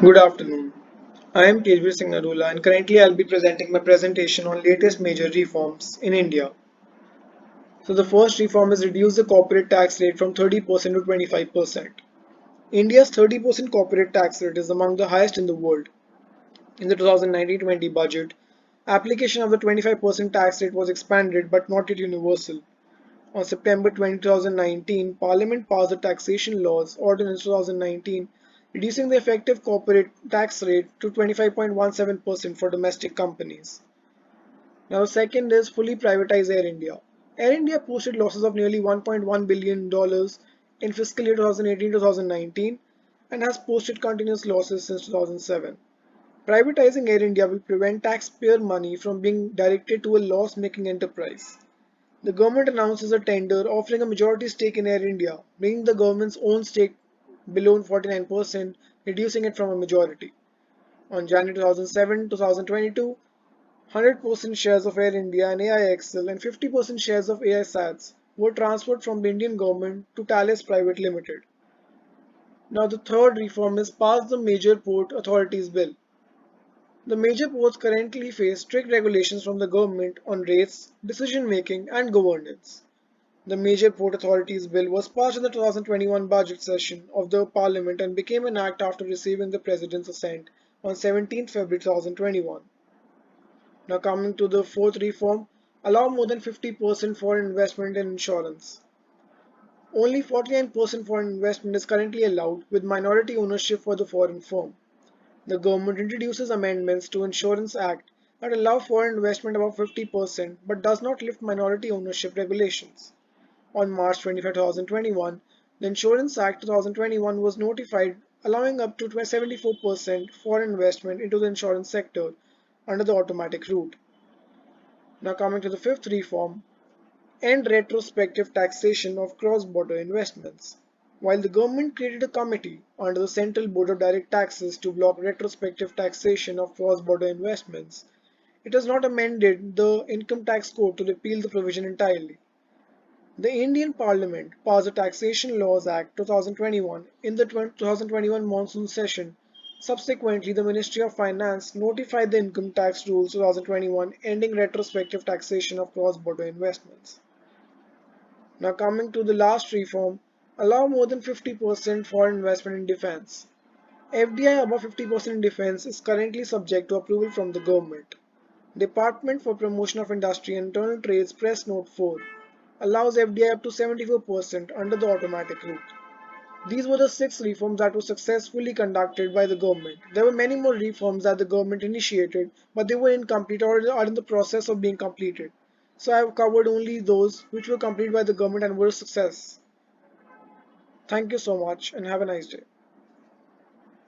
Good afternoon. I am Tejvir Singh Narula and currently I'll be presenting my presentation on latest major reforms in India. So the first reform is reduce the corporate tax rate from 30% to 25%. India's 30% corporate tax rate is among the highest in the world. In the 2019-20 budget, application of the 25% tax rate was expanded but not yet universal. On September 2019, Parliament passed the Taxation Laws Ordinance 2019, reducing the effective corporate tax rate to 25.17% for domestic companies. Now, the second is fully privatize Air India. Air India posted losses of nearly $1.1 billion in fiscal year 2018-2019 and has posted continuous losses since 2007. Privatizing Air India will prevent taxpayer money from being directed to a loss-making enterprise. The government announces a tender offering a majority stake in Air India, bringing the government's own stake below 49%, reducing it from a majority. On January 2007-2022, 100% shares of Air India and AIXL and 50% shares of AISATS were transferred from the Indian government to Thales Private Limited. Now the third reform is pass the Major Port Authorities Bill. The major ports currently face strict regulations from the government on rates, decision making, and governance. The Major Port Authorities Bill was passed in the 2021 budget session of the Parliament and became an act after receiving the President's assent on 17 February 2021. Now coming to the fourth reform, allow more than 50% foreign investment in insurance. Only 49% foreign investment is currently allowed with minority ownership for the foreign firm. The government introduces amendments to Insurance Act that allow foreign investment above 50% but does not lift minority ownership regulations. On March 25, 2021, the Insurance Act 2021 was notified allowing up to 74% foreign investment into the insurance sector under the automatic route. Now coming to the fifth reform, end retrospective taxation of cross-border investments. While the government created a committee under the Central Board of Direct Taxes to block retrospective taxation of cross-border investments, it has not amended the Income Tax Code to repeal the provision entirely. The Indian Parliament passed the Taxation Laws Act 2021 in the 2021 monsoon session. Subsequently, the Ministry of Finance notified the Income Tax Rules 2021 ending retrospective taxation of cross-border investments. Now coming to the last reform, allow more than 50% foreign investment in defense. FDI above 50% in defense is currently subject to approval from the government. Department for Promotion of Industry and Internal Trade's Press Note 4 allows FDI up to 74% under the automatic route. These were the 6 reforms that were successfully conducted by the government. There were many more reforms that the government initiated, but they were incomplete or are in the process of being completed. So I have covered only those which were completed by the government and were a success. Thank you so much and have a nice day.